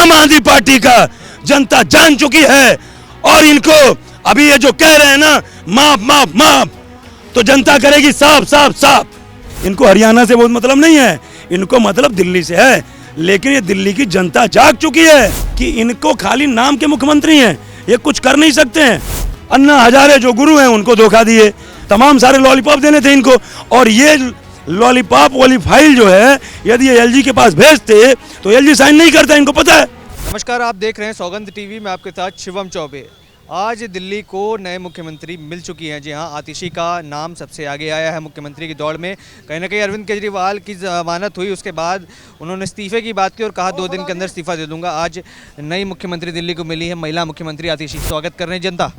आम आदमी पार्टी का जनता जान चुकी है। और इनको अभी ये जो कह रहे हैं ना माफ माफ माफ, तो जनता करेगी साफ साफ साफ। इनको हरियाणा से बहुत मतलब नहीं है, इनको मतलब दिल्ली से है। लेकिन ये दिल्ली की जनता जाग चुकी है कि इनको खाली नाम के मुख्यमंत्री हैं, ये कुछ कर नहीं सकते हैं। अन्ना हजारे जो गुरु हैं उनको धोखा दिए, तमाम सारे लॉलीपॉप देने थे इनको। और ये लॉलीपॉप वाली फाइल जो है यदि ये एलजी के पास भेजते तो एलजी साइन नहीं करता, इनको पता है। नमस्कार, आप देख रहे हैं सौगंध टीवी में आपके साथ शिवम चौबे। आज दिल्ली को नए मुख्यमंत्री मिल चुकी हैं। जी हाँ, आतिशी का नाम सबसे आगे आया है मुख्यमंत्री की दौड़ में। कहीं ना कहीं अरविंद केजरीवाल की जमानत हुई, उसके बाद उन्होंने इस्तीफे की बात की और कहा 2 दिन के अंदर इस्तीफा दे दूंगा। आज नई मुख्यमंत्री दिल्ली को मिली है, महिला मुख्यमंत्री आतिशी। स्वागत कर रहे हैं जनता।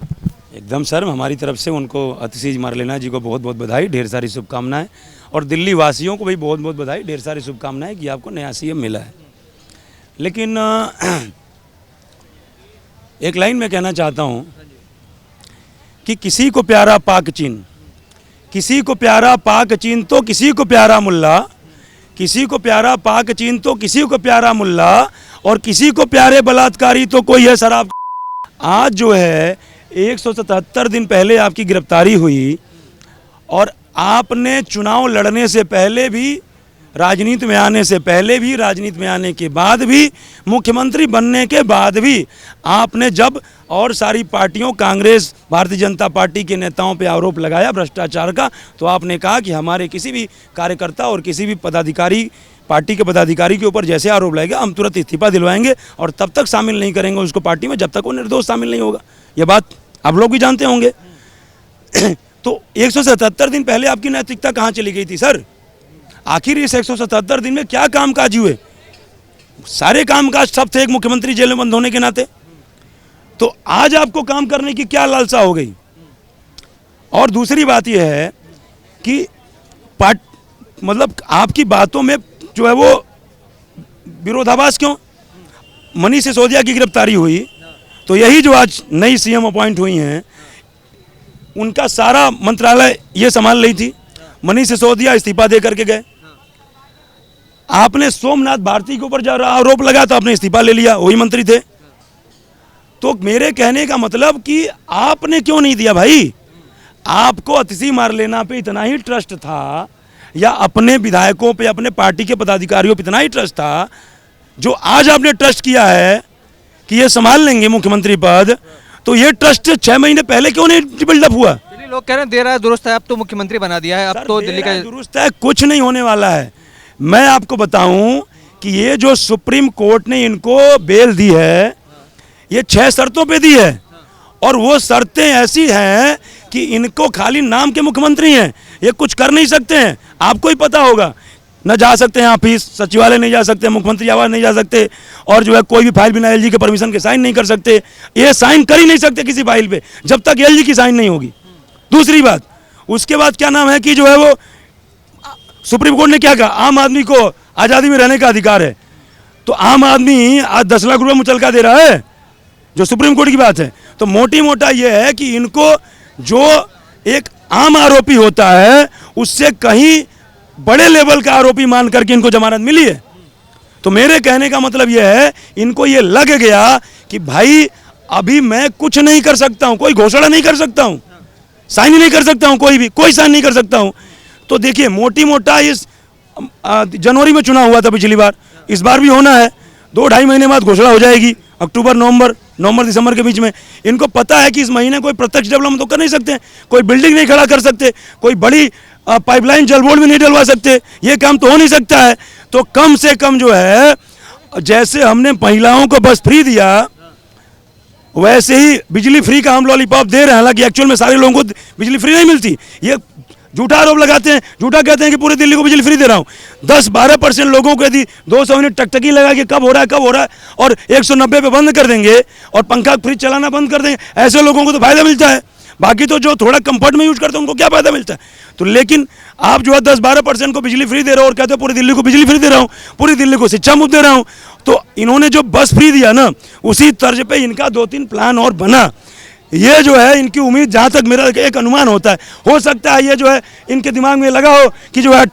एकदम सर, हमारी तरफ से उनको आतिशी मारलेना जी को बहुत बहुत बधाई, ढेर सारी शुभकामनाएं। और दिल्ली वासियों को भी बहुत बहुत बधाई, ढेर सारी शुभकामनाएं कि आपको नया सीएम मिला है। लेकिन एक लाइन में कहना चाहता हूं कि किसी को प्यारा पाक चीन, किसी को प्यारा पाक चीन तो किसी को प्यारा मुल्ला, किसी को प्यारा पाक चीन तो किसी को प्यारा मुल्ला, और किसी को प्यारे बलात्कारी तो कोई है शराब। आज जो है 177 दिन पहले आपकी गिरफ्तारी हुई और आपने चुनाव लड़ने से पहले भी, राजनीति में आने से पहले भी, राजनीति में आने के बाद भी, मुख्यमंत्री बनने के बाद भी आपने जब और सारी पार्टियों, कांग्रेस, भारतीय जनता पार्टी के नेताओं पे आरोप लगाया भ्रष्टाचार का, तो आपने कहा कि हमारे किसी भी कार्यकर्ता और किसी भी पदाधिकारी, पार्टी के पदाधिकारी के ऊपर जैसे आरोप लगेगा हम तुरंत इस्तीफा दिलवाएंगे और तब तक शामिल नहीं करेंगे उसको पार्टी में जब तक वो निर्दोष शामिल नहीं होगा। ये बात आप लोग भी जानते होंगे। तो 177 दिन पहले आपकी नैतिकता कहाँ चली गई थी सर? आखिर इस 177 दिन में क्या कामकाज हुए? सारे कामकाज सब थे एक मुख्यमंत्री जेल में बंद होने के नाते। तो आज आपको काम करने की क्या लालसा हो गई? और दूसरी बात यह है कि मतलब आपकी बातों में जो है वो विरोधाभास क्यों? मनीष सिसोदिया की गिरफ्तारी हुई तो यही जो आज नई सीएम अपॉइंट हुई हैं उनका सारा मंत्रालय ये संभाल रही थी। मनीष सिसोदिया इस्तीफा दे करके गए। आपने सोमनाथ भारती के ऊपर जब आरोप लगा तो आपने इस्तीफा ले लिया, वही मंत्री थे। तो मेरे कहने का मतलब कि आपने क्यों नहीं दिया भाई? आपको आतिशी मारलेना पे इतना ही ट्रस्ट था, या अपने विधायकों पे, अपने पार्टी के पदाधिकारियों पे इतना ही ट्रस्ट था, जो आज आपने ट्रस्ट किया है कि ये संभाल लेंगे मुख्यमंत्री पद, तो ये ट्रस्ट 6 महीने पहले क्यों नहीं बिल्डअप हुआ? लोग कह रहे हैं दे रहा है दुरुस्त है, अब तो मुख्यमंत्री बना दिया है, अब तो दिल्ली का दुरुस्त है, कुछ नहीं होने वाला है। मैं आपको बताऊं कि ये जो सुप्रीम कोर्ट ने इनको बेल दी है, ये 6 शर्तों पे दी है, और वो शर्तें ऐसी हैं कि इनको खाली नाम के मुख्यमंत्री हैं, ये कुछ कर नहीं सकते हैं। आपको ही पता होगा, न जा सकते हैं ऑफिस, सचिवालय नहीं जा सकते, मुख्यमंत्री आवास नहीं जा सकते, और जो है कोई भी फाइल बिना एलजी के परमिशन के साइन नहीं कर सकते। ये साइन कर ही नहीं सकते किसी फाइल पे जब तक एलजी की साइन नहीं होगी। दूसरी बात, उसके बाद क्या नाम है कि जो है वो सुप्रीम कोर्ट ने क्या कहा, आम आदमी को आज़ादी में रहने का अधिकार है। तो आम आदमी आज 10 लाख रुपये मुचलका दे रहा है, जो सुप्रीम कोर्ट की बात है। तो मोटी मोटा ये है कि इनको जो एक आम आरोपी होता है उससे कहीं बड़े लेवल का आरोपी मान करके इनको जमानत मिली है। तो मेरे कहने का मतलब यह है, इनको ये लग गया कि भाई अभी मैं कुछ नहीं कर सकता हूं, कोई घोषणा नहीं कर सकता हूं, साइन नहीं कर सकता हूं, कोई साइन नहीं कर सकता हूं। तो देखिए, मोटी मोटा इस जनवरी में चुनाव हुआ था पिछली बार, इस बार भी होना है, 2-2.5 महीने बाद घोषणा हो जाएगी, अक्टूबर नवंबर दिसंबर के बीच में। इनको पता है कि इस महीने कोई प्रत्यक्ष डेवलपमेंट तो कर नहीं सकते, कोई बिल्डिंग नहीं खड़ा कर सकते, कोई बड़ी पाइपलाइन जल बोर्ड भी नहीं डलवा सकते, ये काम तो हो नहीं सकता है। तो कम से कम जो है, जैसे हमने महिलाओं को बस फ्री दिया वैसे ही बिजली फ्री का हम लॉलीपॉप दे रहे हैं। हालांकि एक्चुअल में सारे लोगों को बिजली फ्री नहीं मिलती, ये झूठा आरोप लगाते हैं, झूठा कहते हैं कि पूरे दिल्ली को बिजली फ्री दे रहा हूं। 10-12% लोगों को यदि 200 यूनिट टकटकी लगा के कब हो रहा है और 190 पे बंद कर देंगे और पंखा फ्रिज चलाना बंद कर देंगे, ऐसे लोगों को तो फायदा मिलता है। बाकी तो जो थोड़ा कंफर्ट में यूज करते हैं उनको क्या फायदा मिलता है? तो लेकिन आप जो है 10-12% को बिजली फ्री दे रहे हो और कहते हो पूरी दिल्ली को बिजली फ्री दे रहा हूँ, पूरी दिल्ली को शिक्षा मुफ्त दे रहा हूँ। तो इन्होंने जो बस फ्री दिया ना, उसी तर्ज पे इनका 2-3 प्लान और बना। ये जो है इनकी उम्मीद, जहाँ तक मेरा एक अनुमान होता है, हो सकता है ये जो है इनके दिमाग में लगा हो कि जो है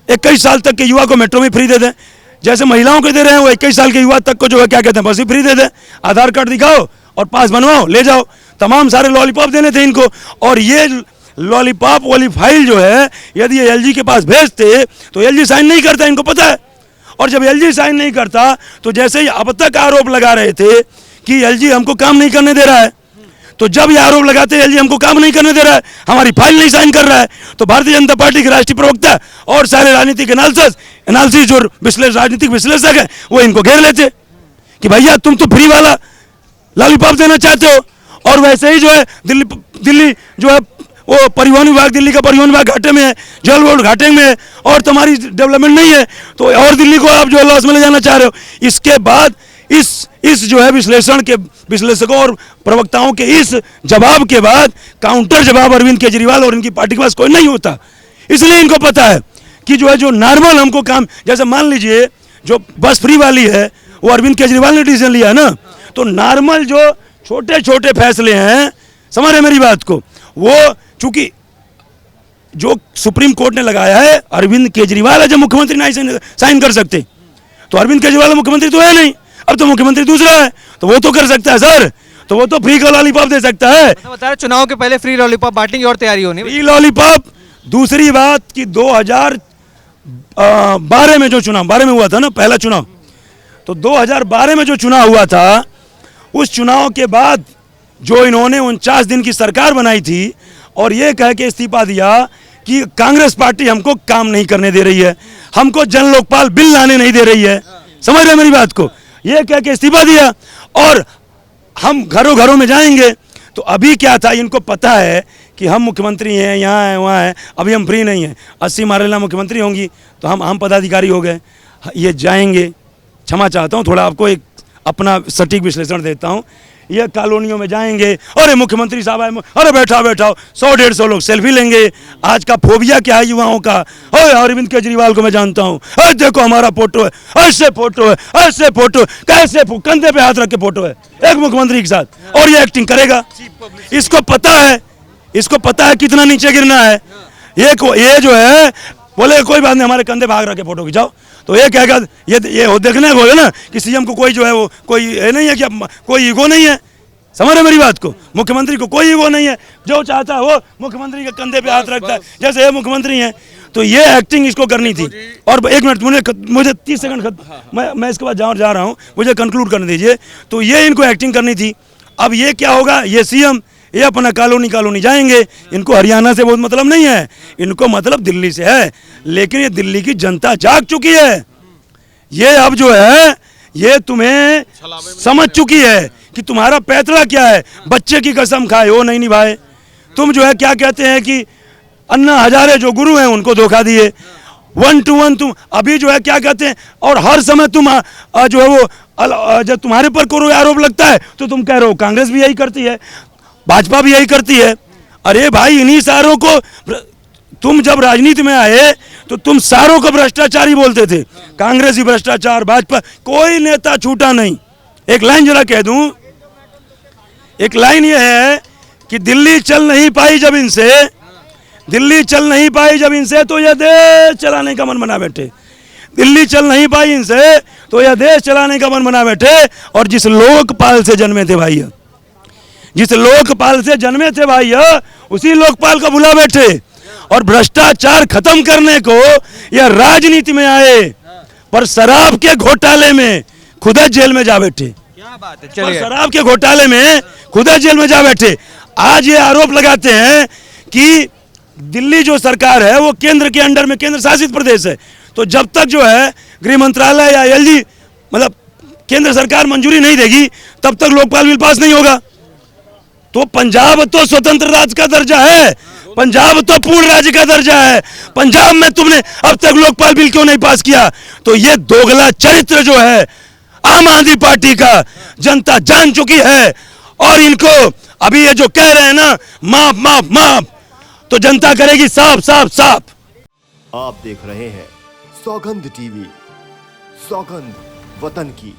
21 साल तक के युवा को मेट्रो में फ्री दे दें। जैसे महिलाओं को दे रहे हैं वो 21 साल के युवा तक को जो है क्या कहते हैं बस ही फ्री दे दें, आधार कार्ड दिखाओ और पास बनवाओ ले जाओ, तमाम सारे लॉलीपॉप देने थे इनको। और ये लॉलीपॉप वाली फाइल जो है यदि ये एलजी के पास भेजते तो एलजी साइन नहीं करता, इनको पता है। और जब एलजी साइन नहीं करता तो जैसे ही अब तक आरोप लगा रहे थे कि एलजी हमको काम नहीं करने दे रहा है, तो जब ये आरोप लगाते हैं एलजी हमको काम नहीं करने दे रहा है, हमारी फाइल नहीं साइन कर रहा है, तो भारतीय जनता पार्टी के राष्ट्रीय प्रवक्ता और सारे राजनीतिक एनालिसिस जो राजनीतिक विश्लेषक है वो इनको घेर लेते कि भैया तुम तो फ्री वाला लॉलीपॉप देना चाहते हो, और वैसे ही जो है दिल्ली जो है वो परिवहन विभाग, दिल्ली का परिवहन विभाग घाटे में है, जल बोर्ड घाटे में है, और तुम्हारी डेवलपमेंट नहीं है तो और दिल्ली को आप जो है लॉस में ले जाना चाह रहे हो। इसके बाद इस जो है विश्लेषकों और प्रवक्ताओं के इस जवाब के बाद काउंटर जवाब अरविंद केजरीवाल और इनकी पार्टी के पास कोई नहीं होता। इसलिए इनको पता है कि जो है जो नॉर्मल हमको काम, जैसे मान लीजिए जो बस फ्री वाली है वो अरविंद केजरीवाल ने डिसीजन लिया ना, तो नॉर्मल जो छोटे छोटे फैसले हैं, समझ रहे मेरी बात को, वो चूंकि जो सुप्रीम कोर्ट ने लगाया है अरविंद केजरीवाल जब मुख्यमंत्री नहीं साइन कर सकते, तो अरविंद केजरीवाल मुख्यमंत्री तो है नहीं, अब तो मुख्यमंत्री दूसरा है तो वो तो कर सकता है सर, तो वो तो फ्री का लॉलीपॉप दे सकता है। बता रहे चुनाव के पहले फ्री लॉलीपॉप बांटेंगे और तैयारी होनी फ्री लॉलीपॉप। दूसरी बात कि 2012 में जो चुनाव 12 में हुआ था ना पहला चुनाव, तो 2012 में जो चुनाव हुआ था उस चुनाव के बाद जो इन्होंने 49 दिन की सरकार बनाई थी और ये कह के इस्तीफा दिया कि कांग्रेस पार्टी हमको काम नहीं करने दे रही है, हमको जन लोकपाल बिल लाने नहीं दे रही है, समझ रहे मेरी बात को, ये कह के इस्तीफा दिया और हम घरों घरों में जाएंगे। तो अभी क्या था, इनको पता है कि हम मुख्यमंत्री हैं, यहाँ हैं वहाँ हैं, अभी हम फ्री नहीं हैं, 80 मारेला मुख्यमंत्री होंगी तो हम पदाधिकारी हो गए, ये जाएंगे। क्षमा चाहता हूँ, थोड़ा आपको एक अपना सटीक विश्लेषण देता हूँ। ये कॉलोनियों में जाएंगे, अरे मुख्यमंत्री साहब आए, अरे बैठाओ 100-150 लोग सेल्फी लेंगे। आज का फोबिया क्या है युवाओं का, अरे अरविंद केजरीवाल को मैं जानता हूँ, अरे देखो हमारा फोटो है, ऐसे फोटो है, ऐसे फोटो, कैसे कंधे पे हाथ रख के फोटो है एक मुख्यमंत्री के साथ, और ये एक्टिंग करेगा। इसको पता है कितना नीचे गिरना है। ये जो है बोले कोई बात नहीं, हमारे कंधे भाग रख के फोटो खिंचाओ, तो ये कहेगा ये देखने को है ना कि सीएम को कोई जो है वो कोई ये नहीं है कि कोई ईगो नहीं है, समझ रहे मेरी बात को, मुख्यमंत्री को कोई ईगो नहीं है, जो चाहता है वो मुख्यमंत्री के कंधे पे हाथ रखता है जैसे ये मुख्यमंत्री हैं। तो ये एक्टिंग इसको करनी थी। और एक मिनट मुझे 30 सेकंड मैं इसके बाद जा रहा हूँ, मुझे कंक्लूड करने दीजिए। तो ये इनको एक्टिंग करनी थी। अब ये क्या होगा, ये सीएम ये अपना कॉलोनी जाएंगे, इनको हरियाणा से बहुत मतलब नहीं है, इनको मतलब दिल्ली से है, लेकिन ये दिल्ली की जनता जाग चुकी है। ये अब जो है ये तुम्हें समझ चुकी है कि तुम्हारा पैतरा क्या है। बच्चे की कसम खाए वो नहीं निभाए, तुम जो है क्या कहते हैं कि अन्ना हजारे जो गुरु हैं उनको धोखा दिए, 1 to 1 तुम अभी जो है क्या कहते हैं, और हर समय तुम जो है वो जब तुम्हारे पर कोई आरोप लगता है तो तुम कह रहे हो कांग्रेस भी यही करती है, भाजपा भी यही करती है। अरे भाई इन्हीं सारों को, तुम जब राजनीति में आए तो तुम सारों को भ्रष्टाचारी बोलते थे, कांग्रेसी भ्रष्टाचार, भाजपा, कोई नेता छूटा नहीं। एक लाइन जरा कह दूं, एक लाइन ये है कि दिल्ली चल नहीं पाई जब इनसे तो यह देश चलाने का मन बना बैठे, दिल्ली चल नहीं पाई इनसे तो यह देश चलाने का मन बना बैठे। और जिस लोकपाल से जन्मे थे भाई, उसी लोकपाल को भुला बैठे और भ्रष्टाचार खत्म करने को यह राजनीति में आए, पर शराब के घोटाले में खुद जेल में जा बैठे। क्या बात है, चलिए, शराब के घोटाले में खुद जेल में जा बैठे। आज ये आरोप लगाते हैं कि दिल्ली जो सरकार है वो केंद्र के अंडर में, केंद्र शासित प्रदेश है, तो जब तक जो है गृह मंत्रालय या एलजी मतलब केंद्र सरकार मंजूरी नहीं देगी तब तक लोकपाल बिल पास नहीं होगा। तो पंजाब तो स्वतंत्र राज्य का दर्जा है, पंजाब तो पूर्ण राज्य का दर्जा है, पंजाब में तुमने अब तक लोकपाल बिल क्यों नहीं पास किया? तो ये दोगला चरित्र जो है आम आदमी पार्टी का जनता जान चुकी है। और इनको अभी ये जो कह रहे हैं ना माफ, तो जनता करेगी साफ। आप देख रहे हैं सौगंध टीवी, सौगंध वतन की।